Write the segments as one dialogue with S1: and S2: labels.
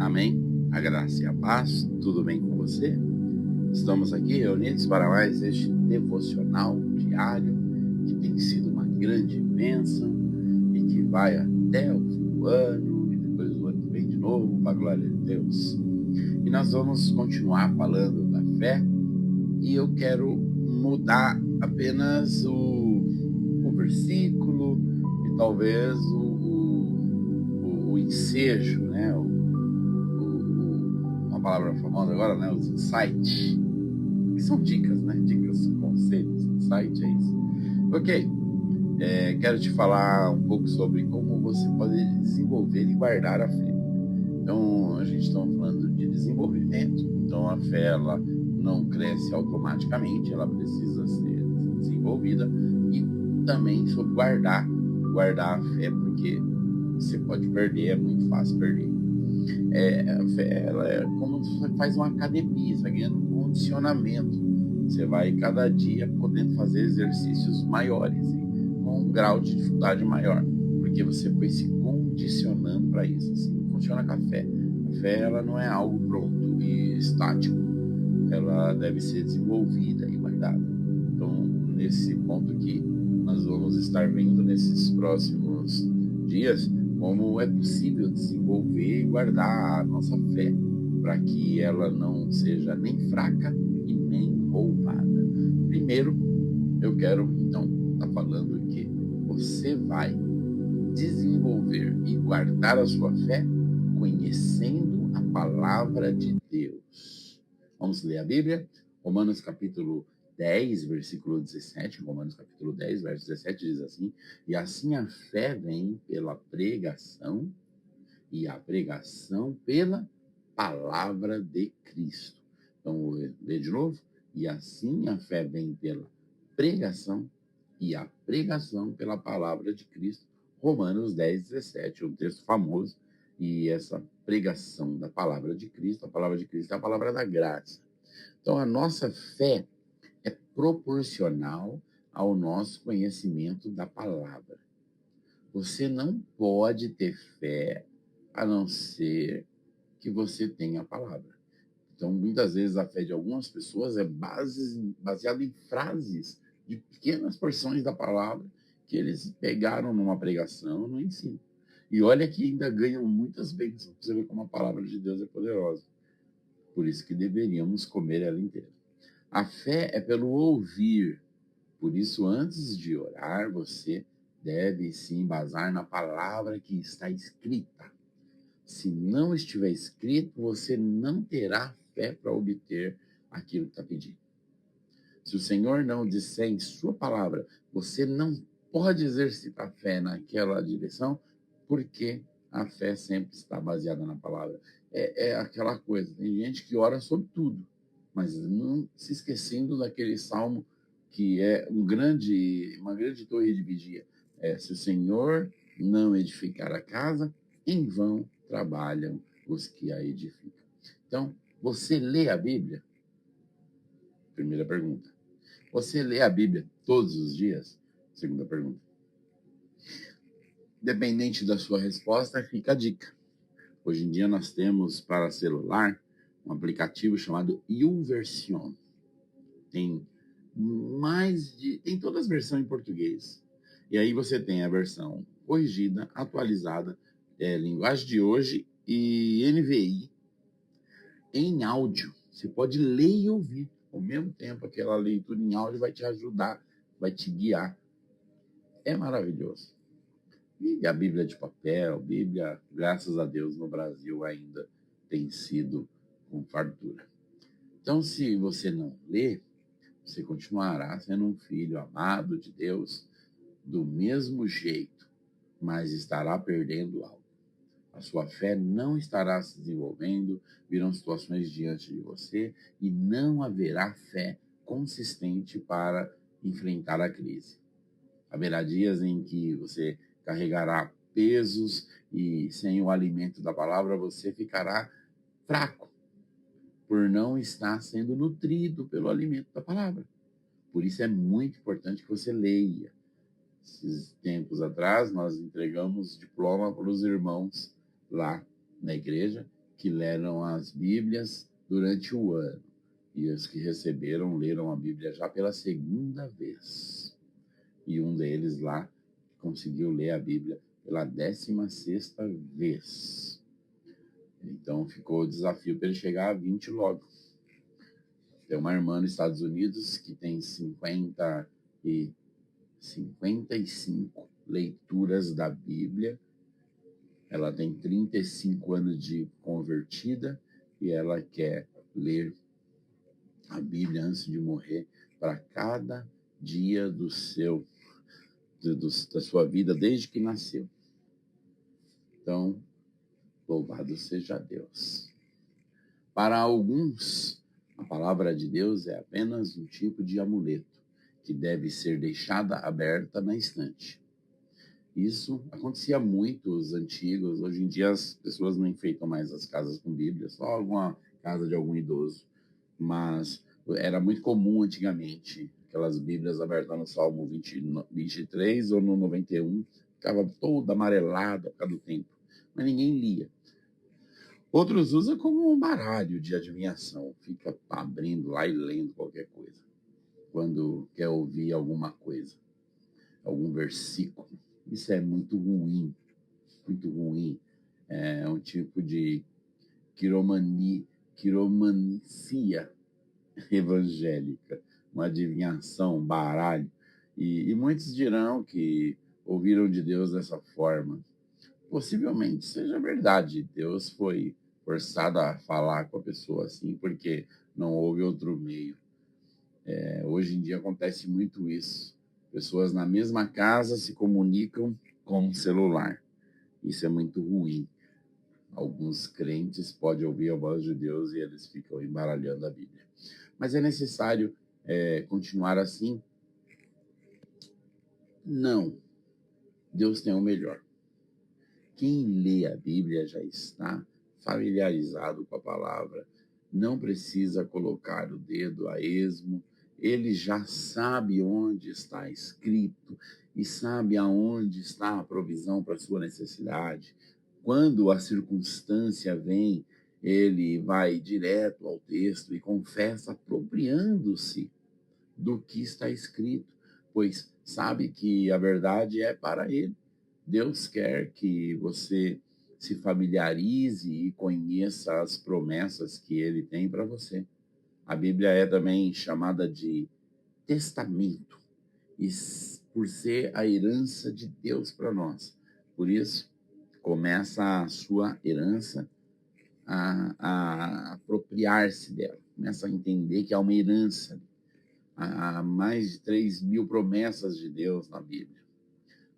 S1: Amém? A graça e a paz, tudo bem com você? Estamos aqui reunidos para mais este devocional diário, que tem sido uma grande bênção e que vai até o fim do ano, e depois o ano que vem de novo, para a glória de Deus. E nós vamos continuar falando da fé, e eu quero mudar apenas o versículo e talvez o ensejo, né? Uma palavra famosa agora, né? Os insights, que são dicas, né? Dicas, conselhos, insight é isso. Ok, quero te falar um pouco sobre como você pode desenvolver e guardar a fé. Então, a gente está falando de desenvolvimento. Então, a fé, ela não cresce automaticamente, ela precisa ser desenvolvida. E também sobre guardar a fé, porque você pode perder, é muito fácil perder. A fé, ela é como você faz uma academia, você vai ganhando um condicionamento. Você vai cada dia podendo fazer exercícios maiores e com um grau de dificuldade maior, porque você foi se condicionando para isso. Assim funciona com a fé. A fé, ela não é algo pronto e estático. Ela deve ser desenvolvida e guardada. Então, nesse ponto aqui, nós vamos estar vendo nesses próximos dias como é possível desenvolver e guardar a nossa fé, para que ela não seja nem fraca e nem roubada. Primeiro, eu quero, então, estar falando que você vai desenvolver e guardar a sua fé conhecendo a palavra de Deus. Vamos ler a Bíblia? Romanos capítulo 10, versículo 17. Romanos capítulo 10, verso 17 diz assim: e assim a fé vem pela pregação, e a pregação pela palavra de Cristo. Então, vou ler de novo. E assim a fé vem pela pregação, e a pregação pela palavra de Cristo. Romanos 10, 17, um texto famoso. E essa pregação da palavra de Cristo, a palavra de Cristo é a palavra da graça. Então, a nossa fé é proporcional ao nosso conhecimento da palavra. Você não pode ter fé a não ser que você tenha a palavra. Então, muitas vezes, a fé de algumas pessoas é baseada em frases de pequenas porções da palavra que eles pegaram numa pregação, no ensino. E olha que ainda ganham muitas bênçãos. Você vê como a palavra de Deus é poderosa. Por isso que deveríamos comer ela inteira. A fé é pelo ouvir. Por isso, antes de orar, você deve se embasar na palavra que está escrita. Se não estiver escrito, você não terá fé para obter aquilo que está pedindo. Se o Senhor não disser em sua palavra, você não pode exercitar fé naquela direção, porque a fé sempre está baseada na palavra. É aquela coisa, tem gente que ora sobre tudo, mas não se esquecendo daquele salmo que é uma grande torre de vigia. Se o Senhor não edificar a casa, em vão trabalham os que a edificam. Então, você lê a Bíblia? Primeira pergunta. Você lê a Bíblia todos os dias? Segunda pergunta. Dependente da sua resposta, fica a dica. Hoje em dia nós temos para celular um aplicativo chamado YouVersion. Tem todas as versões em português. E aí você tem a versão corrigida, atualizada, linguagem de hoje e NVI em áudio. Você pode ler e ouvir ao mesmo tempo. Aquela leitura em áudio vai te ajudar, vai te guiar. É maravilhoso. E a Bíblia de papel, Bíblia, graças a Deus, no Brasil ainda tem sido com fartura. Então, se você não lê, você continuará sendo um filho amado de Deus do mesmo jeito, mas estará perdendo algo. A sua fé não estará se desenvolvendo, virão situações diante de você e não haverá fé consistente para enfrentar a crise. Haverá dias em que você carregará pesos e sem o alimento da palavra você ficará fraco, por não estar sendo nutrido pelo alimento da palavra. Por isso é muito importante que você leia. Esses tempos atrás nós entregamos diploma para os irmãos lá na igreja que leram as Bíblias durante o ano. E os que receberam, leram a Bíblia já pela segunda vez. E um deles lá conseguiu ler a Bíblia pela 16ª vez. Então ficou o desafio para ele chegar a 20 logo. Tem uma irmã nos Estados Unidos que tem 55 leituras da Bíblia. Ela tem 35 anos de convertida e ela quer ler a Bíblia antes de morrer para cada dia da sua vida desde que nasceu. Então, louvado seja Deus. Para alguns, a palavra de Deus é apenas um tipo de amuleto que deve ser deixada aberta na estante. Isso acontecia muito os antigos. Hoje em dia as pessoas não enfeitam mais as casas com Bíblia, só alguma casa de algum idoso. Mas era muito comum antigamente, aquelas Bíblias abertas no Salmo 23 ou no 91, ficava toda amarelada por causa do tempo, mas ninguém lia. Outros usam como um baralho de adivinhação, fica abrindo lá e lendo qualquer coisa, quando quer ouvir alguma coisa, algum versículo. Isso é muito ruim, muito ruim. É um tipo de quiromancia evangélica, uma adivinhação, um baralho. E muitos dirão que ouviram de Deus dessa forma. Possivelmente seja verdade. Deus foi forçado a falar com a pessoa assim, porque não houve outro meio. Hoje em dia acontece muito isso. Pessoas na mesma casa se comunicam com o celular. Isso é muito ruim. Alguns crentes podem ouvir a voz de Deus e eles ficam embaralhando a Bíblia. Mas é necessário continuar assim? Não. Deus tem o melhor. Quem lê a Bíblia já está familiarizado com a palavra, não precisa colocar o dedo a esmo, ele já sabe onde está escrito e sabe aonde está a provisão para a sua necessidade. Quando a circunstância vem, ele vai direto ao texto e confessa apropriando-se do que está escrito, pois sabe que a verdade é para ele. Deus quer que você se familiarize e conheça as promessas que ele tem para você. A Bíblia é também chamada de testamento, e por ser a herança de Deus para nós. Por isso, começa a sua herança a apropriar-se dela, começa a entender que há uma herança. Há mais de 3.000 promessas de Deus na Bíblia.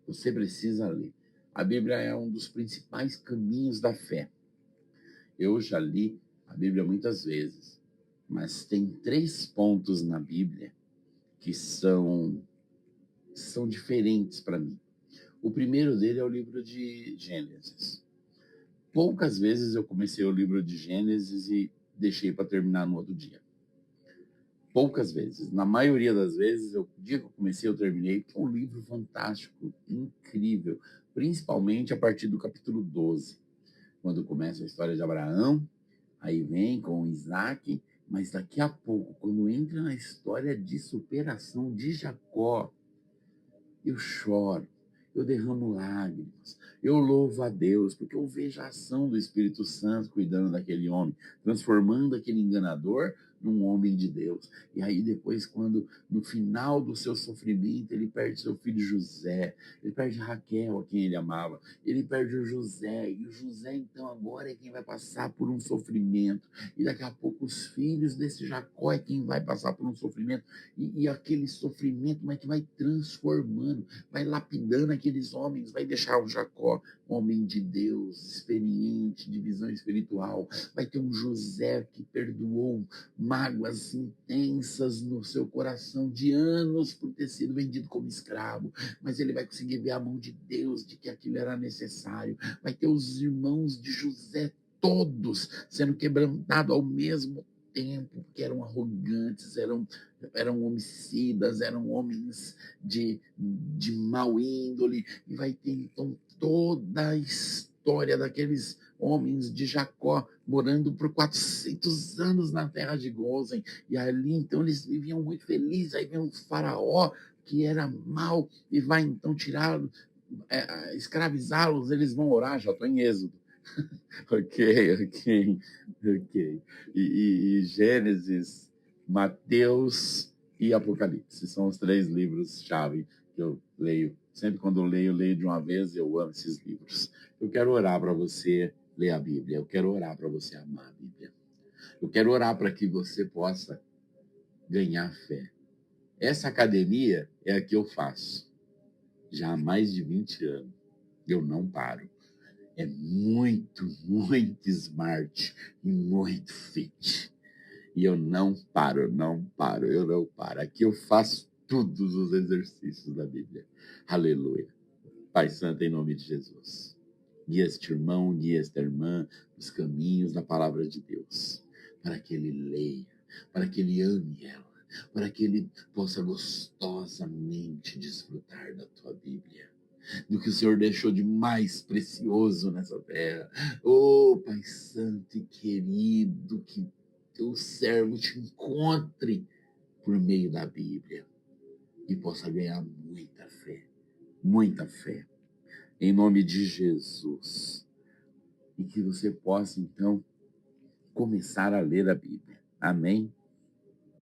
S1: Você precisa ler. A Bíblia é um dos principais caminhos da fé. Eu já li a Bíblia muitas vezes, mas tem 3 pontos na Bíblia que são diferentes para mim. O primeiro dele é o livro de Gênesis. Poucas vezes eu comecei o livro de Gênesis e deixei para terminar no outro dia. Poucas vezes. Na maioria das vezes, o dia que eu comecei, eu terminei. É um livro fantástico, incrível, principalmente a partir do capítulo 12, quando começa a história de Abraão, aí vem com Isaac, mas daqui a pouco, quando entra na história de superação de Jacó, eu choro, eu derramo lágrimas, eu louvo a Deus, porque eu vejo a ação do Espírito Santo cuidando daquele homem, transformando aquele enganador num homem de Deus. E aí depois, quando no final do seu sofrimento, ele perde seu filho José, ele perde Raquel, a quem ele amava, ele perde o José, e o José então agora é quem vai passar por um sofrimento, e daqui a pouco os filhos desse Jacó é quem vai passar por um sofrimento, e aquele sofrimento mas que vai transformando, vai lapidando aqueles homens, vai deixar o Jacó homem de Deus, experiente, de visão espiritual, vai ter um José que perdoou mágoas intensas no seu coração de anos por ter sido vendido como escravo, mas ele vai conseguir ver a mão de Deus, de que aquilo era necessário. Vai ter os irmãos de José todos sendo quebrantados ao mesmo tempo, porque eram arrogantes, eram homicidas, eram homens de mau índole, e vai ter então toda a história daqueles homens de Jacó morando por 400 anos na terra de Gozen. E ali, então, eles viviam muito felizes. Aí vem um faraó que era mau e vai, então, tirá-los, escravizá-los. Eles vão orar, já estou em Êxodo. Ok. E Gênesis, Mateus e Apocalipse. São os 3 livros-chave que eu leio. Sempre quando eu leio de uma vez, eu amo esses livros. Eu quero orar para você ler a Bíblia. Eu quero orar para você amar a Bíblia. Eu quero orar para que você possa ganhar fé. Essa academia é a que eu faço já há mais de 20 anos. Eu não paro. É muito smart e muito fit. E eu não paro. Aqui eu faço todos os exercícios da Bíblia. Aleluia. Pai Santo, em nome de Jesus. Guia este irmão, guia esta irmã nos caminhos da palavra de Deus. Para que ele leia, para que ele ame ela, para que ele possa gostosamente desfrutar da tua Bíblia, do que o Senhor deixou de mais precioso nessa terra. Oh, Pai Santo e querido, que teu servo te encontre por meio da Bíblia e possa ganhar muita fé, em nome de Jesus. E que você possa, então, começar a ler a Bíblia. Amém?